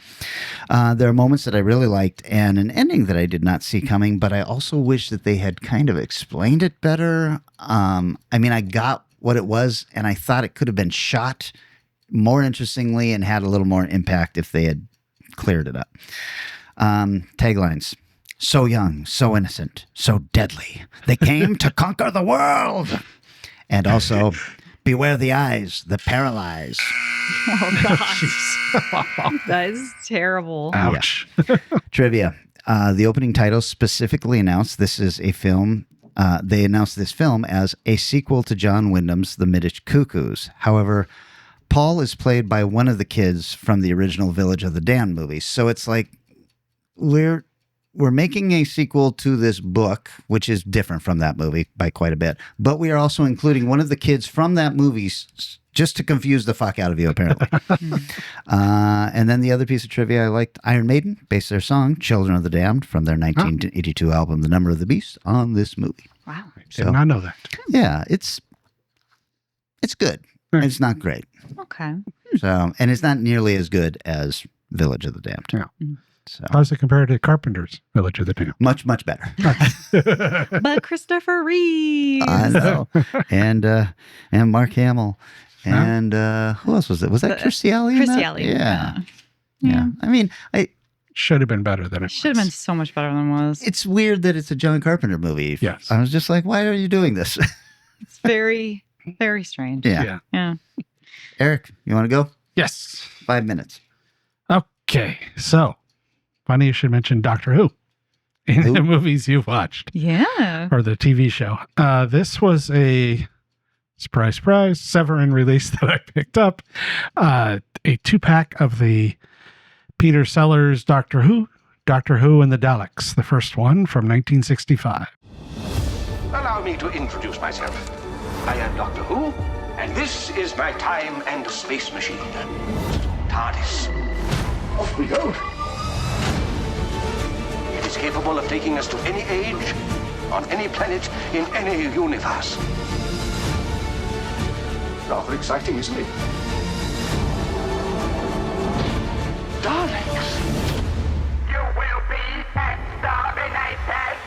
there are moments that I really liked and an ending that I did not see coming, but I also wish that they had kind of explained it better. I mean, I got what it was, and I thought it could have been shot more interestingly and had a little more impact if they had cleared it up. Taglines. So young, so innocent, so deadly. They came to conquer the world. And also, beware the eyes that paralyze. Oh, gosh. That is terrible. Ouch. Yeah. Trivia. The opening title specifically announced this is a film. They announced this film as a sequel to John Wyndham's The Midwich Cuckoos. However, Paul is played by one of the kids from the original Village of the Damned movie. So it's like we're making a sequel to this book, which is different from that movie by quite a bit. But we are also including one of the kids from that movie just to confuse the fuck out of you, apparently. And then the other piece of trivia I liked, Iron Maiden based their song, Children of the Damned, from their 1982 album, The Number of the Beast, on this movie. Wow. Did not know that. Yeah, it's good. It's not great. Okay. So, and it's not nearly as good as Village of the Damned. Yeah. So, How does it compare to Carpenter's Village of the Damned? much, much better. But Christopher Reeve. I know. And Mark Hamill. And who else was it? Was that Kirstie Alley? Kirstie Alley. Yeah. I mean, should have been better than it should have been so much better than it was. It's weird that it's a John Carpenter movie. Yes. I was just like, why are you doing this? It's very, very strange. Yeah. Yeah. Eric, you want to go? Yes. 5 minutes. Okay. So, funny you should mention Doctor Who in the movies you've watched. Yeah. Or the TV show. This was a surprise, surprise, Severin release that I picked up. A 2-pack of the Peter Sellers Doctor Who and the Daleks, the first one from 1965. Allow me to introduce myself. I am Doctor Who, and this is my time and space machine, TARDIS. Off we go. It is capable of taking us to any age, on any planet, in any universe. Rather exciting, isn't it? Daleks! You will be exterminated!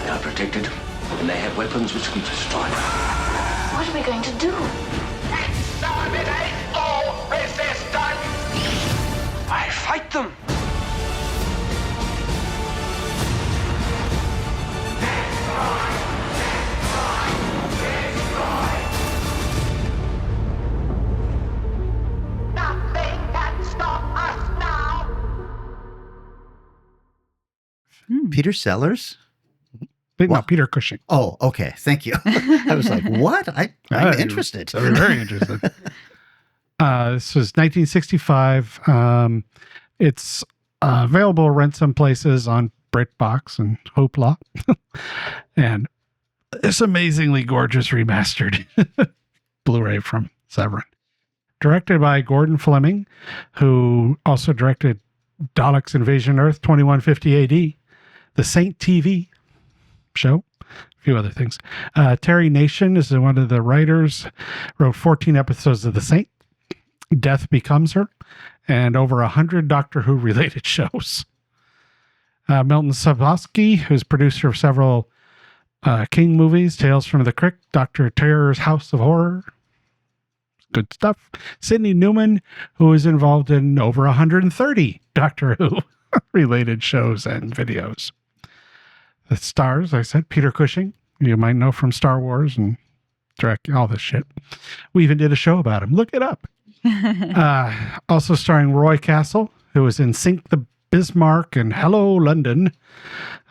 They are protected, and they have weapons which can destroy. What are we going to do? Exterminate all resistance! I fight them! Nothing can stop us now! Peter Sellers? No, Peter Cushing. Oh, okay. Thank you. I was like, what? I'm interested. I'm very interested. This was 1965. It's available to rent some places on BritBox and Hoopla. And it's amazingly gorgeous remastered Blu-ray from Severin. Directed by Gordon Fleming, who also directed Daleks Invasion Earth 2150 AD, The Saint TV show, a few other things. Terry Nation is one of the writers, wrote 14 episodes of The Saint, Death Becomes Her, and over 100 Doctor Who related shows. Milton Sabosky, who's producer of several King movies, Tales from the Crypt, Dr. Terror's House of Horror. Good stuff. Sidney Newman, who is involved in over 130 Doctor Who related shows and videos. The stars, I said, Peter Cushing, you might know from Star Wars and direct all this shit. We even did a show about him. Look it up. Also starring Roy Castle, who was in Sink the Bismarck and Hello London,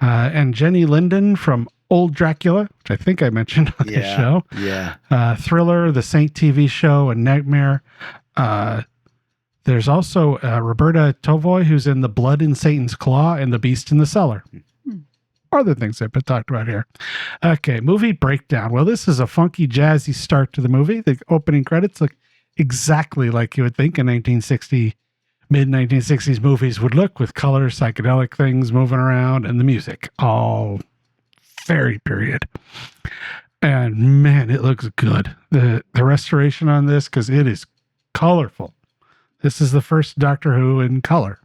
and Jenny Linden from Old Dracula, which I think I mentioned on the show. Yeah. Thriller, The Saint TV show, and Nightmare. There's also Roberta Tovoy, who's in The Blood in Satan's Claw and The Beast in the Cellar. Other things that have been talked about here. Okay, movie breakdown. Well, this is a funky, jazzy start to the movie. The opening credits look exactly like you would think a 1960, mid-1960s movies would look, with color, psychedelic things moving around, and the music. All very period. And man, it looks good. The restoration on this, because it is colorful. This is the first Doctor Who in color.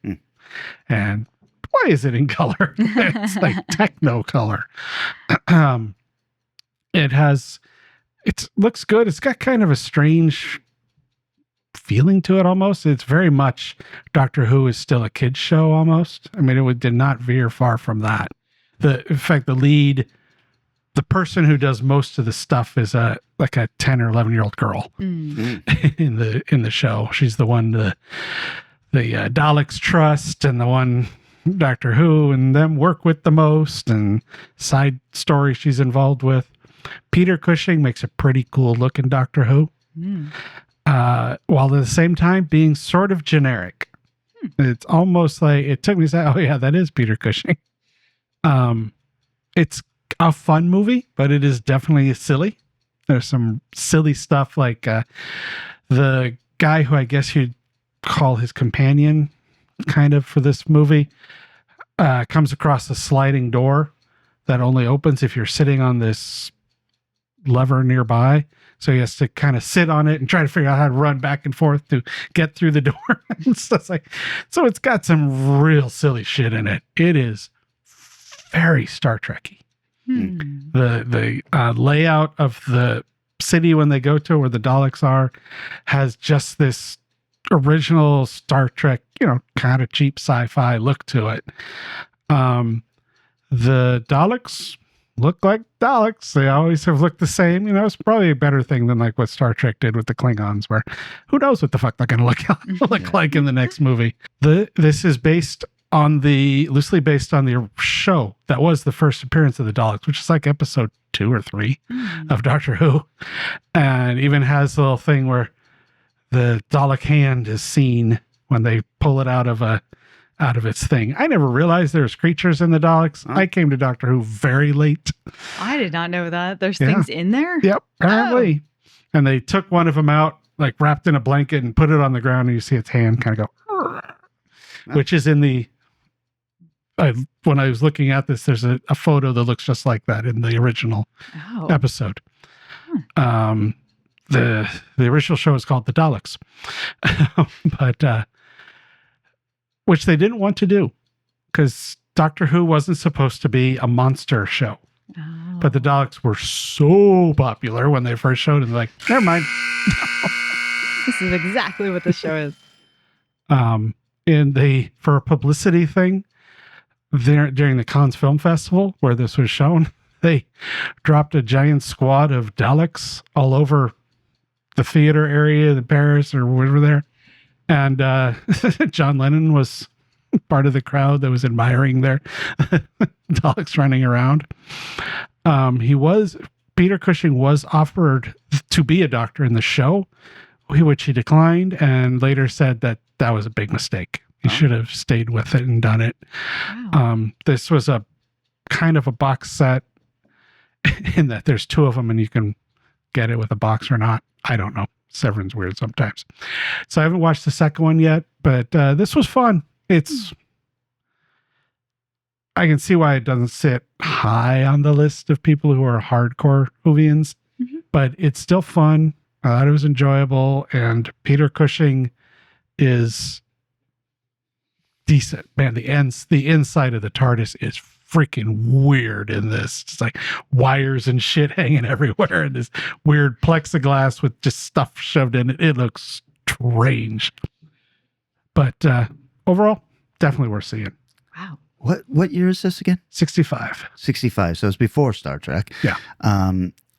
And why is it in color? It's like techno color. It looks good. It's got kind of a strange feeling to it almost. It's very much Doctor Who is still a kid's show almost. I mean, did not veer far from that. In fact, the person who does most of the stuff is like a 10 or 11-year-old girl in the show. She's the one the Daleks trust, and the one Doctor Who and them work with the most, and side story she's involved with. Peter Cushing makes a pretty cool looking Doctor Who, while at the same time being sort of generic. It's almost like it took me to say, oh yeah, that is Peter Cushing. It's a fun movie, but it is definitely silly. There's some silly stuff like the guy who I guess you'd call his companion kind of for this movie comes across a sliding door that only opens if you're sitting on this lever nearby. So he has to kind of sit on it and try to figure out how to run back and forth to get through the door. So it's got some real silly shit in it. It is very Star Trek-y. The layout of the city when they go to where the Daleks are has just this original Star Trek, kind of cheap sci-fi look to it. The Daleks look like Daleks. They always have looked the same. It's probably a better thing than like what Star Trek did with the Klingons, where who knows what the fuck they're going to look like in the next movie. This is loosely based on the show that was the first appearance of the Daleks, which is like episode 2 or 3 of Doctor Who, and even has a little thing where the Dalek hand is seen when they pull it out of its thing. I never realized there's creatures in the Daleks. I came to Doctor Who very late. I did not know that. There's things in there? Yep, apparently. Oh. And they took one of them out, like wrapped in a blanket, and put it on the ground, and you see its hand kind of go, which is in the... when I was looking at this, there's a photo that looks just like that in the original episode. The original show is called The Daleks, but which they didn't want to do because Doctor Who wasn't supposed to be a monster show. But the Daleks were so popular when they first showed it. They're like, never mind. This is exactly what the show is. For a publicity thing, during the Cannes Film Festival where this was shown, they dropped a giant squad of Daleks all over the theater area in Paris or whatever there. And John Lennon was part of the crowd that was admiring their Daleks running around. Peter Cushing was offered to be a doctor in the show, which he declined and later said that was a big mistake. He should have stayed with it and done it. Wow. This was a kind of a box set in that there's 2 of them and you can get it with a box or not. I don't know. Severin's weird sometimes. So I haven't watched the second one yet, but this was fun. I can see why it doesn't sit high on the list of people who are hardcore Whovians, but it's still fun. I thought it was enjoyable, and Peter Cushing is decent. Man, the inside of the TARDIS is freaking weird in this. It's like wires and shit hanging everywhere and this weird plexiglass with just stuff shoved in it. It looks strange. But overall, definitely worth seeing. Wow. What year is this again? 65. 65. So it's before Star Trek. Yeah.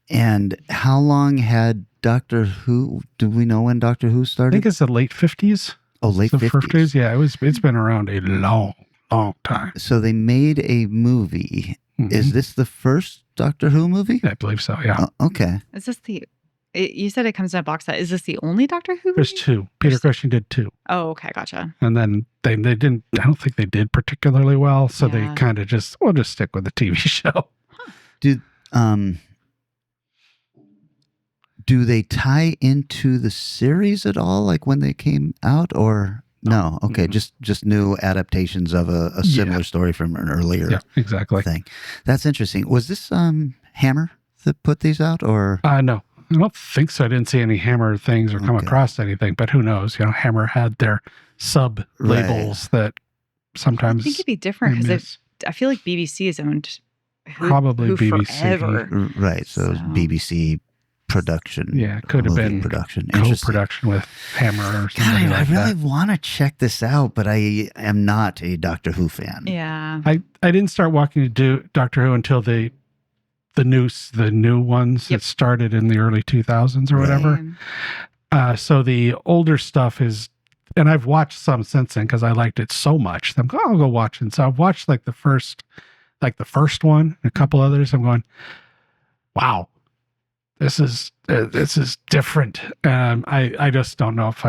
And how long had Doctor Who, do we know when Doctor Who started? I think it's the late 50s. Oh, late 50s. Yeah, it's been around a long time. So they made a movie. Is this the first Doctor Who movie? I believe so, yeah. Okay. Is this you said it comes in a box set. Is this the only Doctor Who movie? There's 2. Peter Cushing did 2. Oh, okay, gotcha. And then they didn't, I don't think they did particularly well, so they kind of we'll just stick with the TV show. Do they tie into the series at all, like when they came out, or no? Okay, just new adaptations of a similar story from an earlier thing. That's interesting. Was this Hammer that put these out, or no? I don't think so. I didn't see any Hammer things or come across anything, but who knows? Hammer had their sub labels that sometimes I think it'd be different because I feel like BBC has owned probably Who BBC forever. Right. So BBC production. Yeah, it could have movie been production. Interesting. co-production with Hammer or something God, I like really that. want to check this out, but I am not a Doctor Who fan. Yeah. I didn't start watching Doctor Who until the new ones that started in the early 2000s or whatever. So the older stuff is, and I've watched some since then because I liked it so much. I'm going, I'll go watch it. So I've watched like the first one, and a couple others. I'm going, wow, this is different. I just don't know if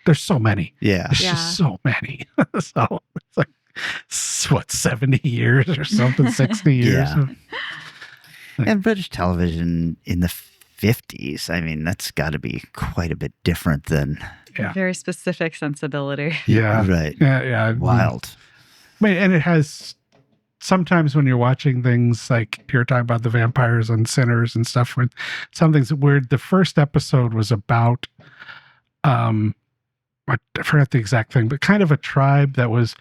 there's so many. Yeah. There's just so many. So it's like, what, 70 years or something, 60 years. Yeah. And British television in the 50s, I mean, that's got to be quite a bit different than... Very specific sensibility. Yeah. Right. Yeah. Wild. I mean, and it has... Sometimes when you're watching things like you're talking about the vampires and sinners and stuff, when something's weird. The first episode was about, I forgot the exact thing, but kind of a tribe that was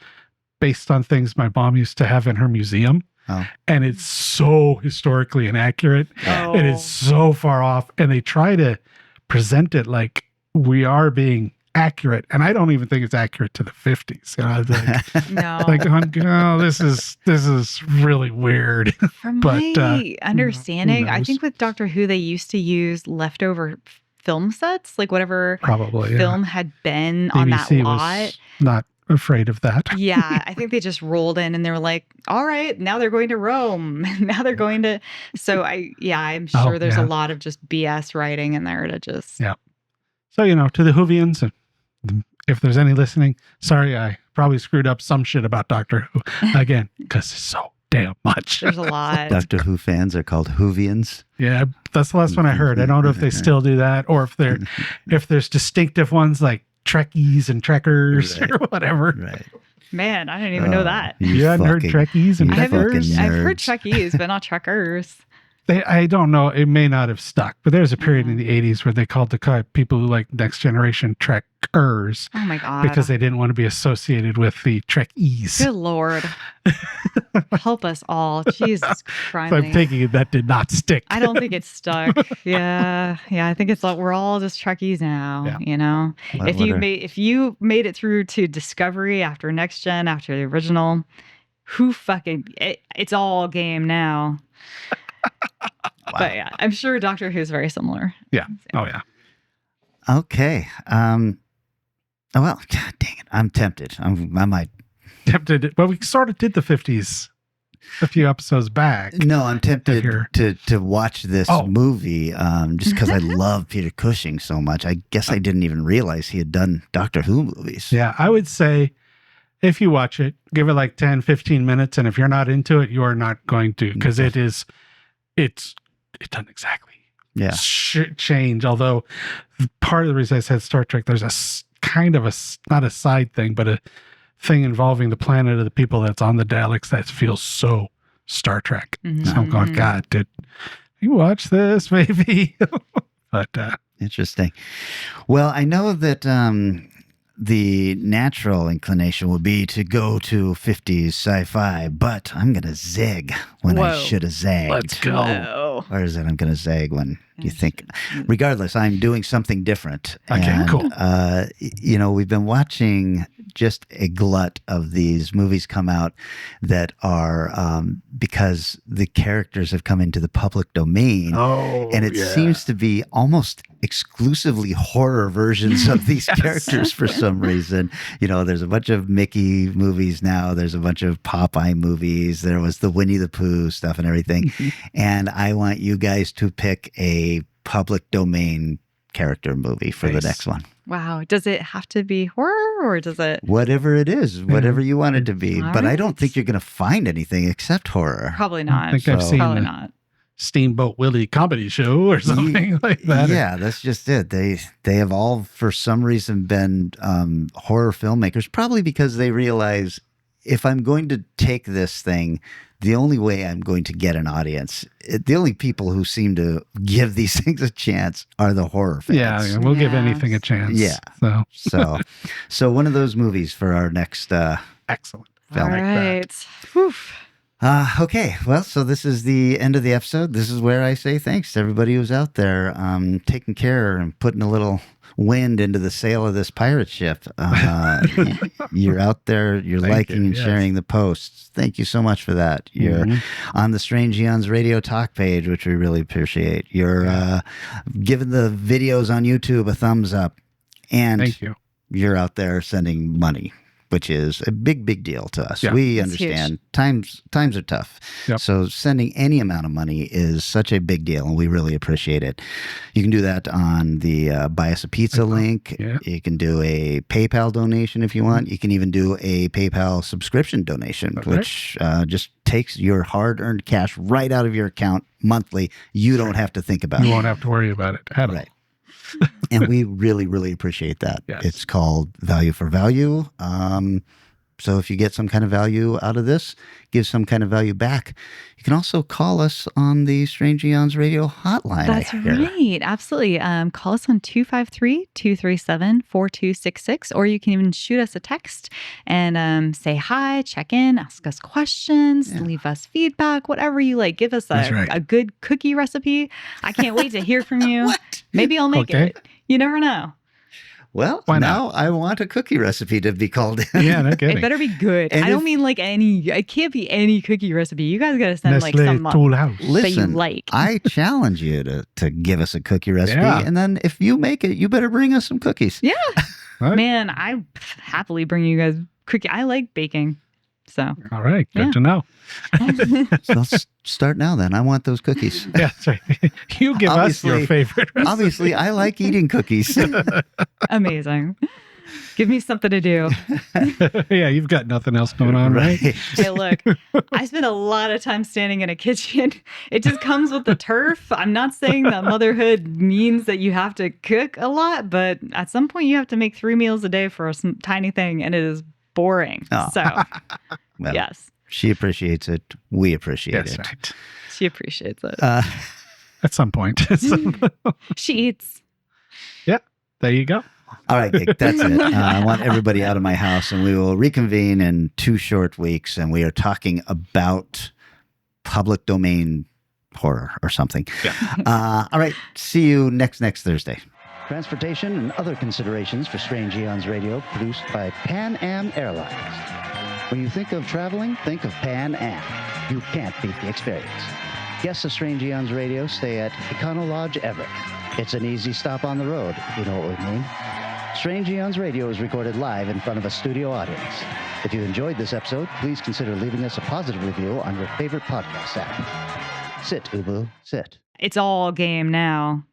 based on things my mom used to have in her museum. Oh. And it's so historically inaccurate. Oh. And it's so far off. And they try to present it like we are being accurate, and I don't even think it's accurate to the 50s. You know, like, No. like, oh, this is really weird. From But, my understanding, who I knows? think with Doctor Who, they used to use leftover film sets, like whatever Probably, yeah. film had been on that BBC lot. was not afraid of that. Yeah, I think they just rolled in and they were like, all right, now they're going to Rome. Now they're going to. So I'm sure there's a lot of just BS writing in there to just. Yeah. So, to the Whovians, if there's any listening, sorry, I probably screwed up some shit about Doctor Who again, because it's so damn much. There's a lot. Doctor Who fans are called Whovians. Yeah, that's the last one I heard. I don't know if they still do that, or if there's distinctive ones like Trekkies and Trekkers or whatever. Right. Man, I didn't even know that. You hadn't heard Trekkies and Trekkers? I've heard Trekkies, but not Trekkers. I don't know. It may not have stuck, but there's a period in the 80s where they called the people who like Next Generation Trekkers. Oh my God. Because they didn't want to be associated with the Trekkies. Good Lord. Help us all. Jesus Christ. So I'm thinking that did not stick. I don't think it's stuck. Yeah. I think it's like we're all just Trekkies now, If you made it through to Discovery after Next Gen, after the original, it's all game now. Wow. But yeah, I'm sure Doctor Who's very similar. Yeah. Oh yeah. Okay. Well, God dang it. I'm tempted. I might. Tempted. Well, we sort of did the 50s a few episodes back. No, I'm tempted to watch this movie just because I love Peter Cushing so much. I guess I didn't even realize he had done Doctor Who movies. Yeah, I would say if you watch it, give it like 10, 15 minutes. And if you're not into it, you are not going to, because it doesn't exactly change. Although part of the reason I said Star Trek, there's a kind of not a side thing, but a thing involving the planet of the people that's on the Daleks that feels so Star Trek. Mm-hmm. So I'm going, God, did you watch this maybe? But interesting. Well, I know that the natural inclination would be to go to 50s sci-fi, but I'm going to zig when I should have zagged. Let's go. Whoa. Or is it I'm going to zag when you think? Regardless, I'm doing something different. Okay, and, cool. We've been watching just a glut of these movies come out that are because the characters have come into the public domain. Oh, and it seems to be almost exclusively horror versions of these characters for some reason. There's a bunch of Mickey movies now. There's a bunch of Popeye movies. There was the Winnie the Pooh stuff and everything. And I want you guys to pick a public domain character movie for the next one. Wow. Does it have to be horror or does it? Whatever it is, whatever you want it to be. All but I right. don't think you're going to find anything except horror. Probably not. I think I've seen Probably the not. Steamboat Willie comedy show or something like that. Yeah, that's just it. They have all, for some reason, been horror filmmakers, probably because they realize if I'm going to take this thing, the only way I'm going to get an audience, the only people who seem to give these things a chance are the horror fans. Yeah, we'll give anything a chance. Yeah. So one of those movies for our next excellent film. All right. Whew. Okay, well, so this is the end of the episode. This is where I say thanks to everybody who's out there taking care and putting a little wind into the sail of this pirate ship. You're out there, you're liking and sharing the posts. Thank you so much for that. You're on the Strange Eons Radio talk page, which we really appreciate. You're giving the videos on YouTube a thumbs up. And thank you. You're out there sending money, which is a big deal to us. Yeah. We It's understand times are tough. Yep. So sending any amount of money is such a big deal, and we really appreciate it. You can do that on the Buy Us a Pizza link. Yeah. You can do a PayPal donation if you want. You can even do a PayPal subscription donation, which just takes your hard-earned cash right out of your account monthly. You don't have to think about it. You won't have to worry about it at all. Right. And we really appreciate that. Yes. It's called Value for Value. So if you get some kind of value out of this, give some kind of value back. You can also call us on the Strange Eons Radio hotline. That's right. Absolutely. Call us on 253-237-4266, or you can even shoot us a text and say hi, check in, ask us questions, leave us feedback, whatever you like. Give us a good cookie recipe. I can't wait to hear from you. Maybe I'll make it. You never know. Well, now I want a cookie recipe to be called in. Yeah, no kidding. It better be good. And I don't mean like it can't be any cookie recipe. You guys got to send like some Tool House. that Listen, you like. I challenge you to give us a cookie recipe. Yeah. And then if you make it, you better bring us some cookies. Yeah. Right. Man, I happily bring you guys cookie. I like baking. So. All right. Good to know. So let's start now then. I want those cookies. Yeah, that's right. You give us your favorite recipe. Obviously, I like eating cookies. Amazing. Give me something to do. Yeah, you've got nothing else going on, right? Hey, look, I spend a lot of time standing in a kitchen. It just comes with the turf. I'm not saying that motherhood means that you have to cook a lot, but at some point you have to make 3 meals a day for a tiny thing, and it is boring. Oh. So, Well, yes. She appreciates it. We appreciate it. Right. She appreciates it. At some point. She eats. Yeah, there you go. All right, Gig, that's it. I want everybody out of my house, and we will reconvene in 2 short weeks, and we are talking about public domain horror or something. Yeah. All right, see you next Thursday. Transportation and other considerations for Strange Eons Radio produced by Pan Am Airlines. When you think of traveling, think of Pan Am. You can't beat the experience. Guests of Strange Eons Radio stay at Econo Lodge Everett. It's an easy stop on the road, if you know what we mean. Strange Eons Radio is recorded live in front of a studio audience. If you enjoyed this episode, please consider leaving us a positive review on your favorite podcast app. Sit, Ubu, sit. It's all game now.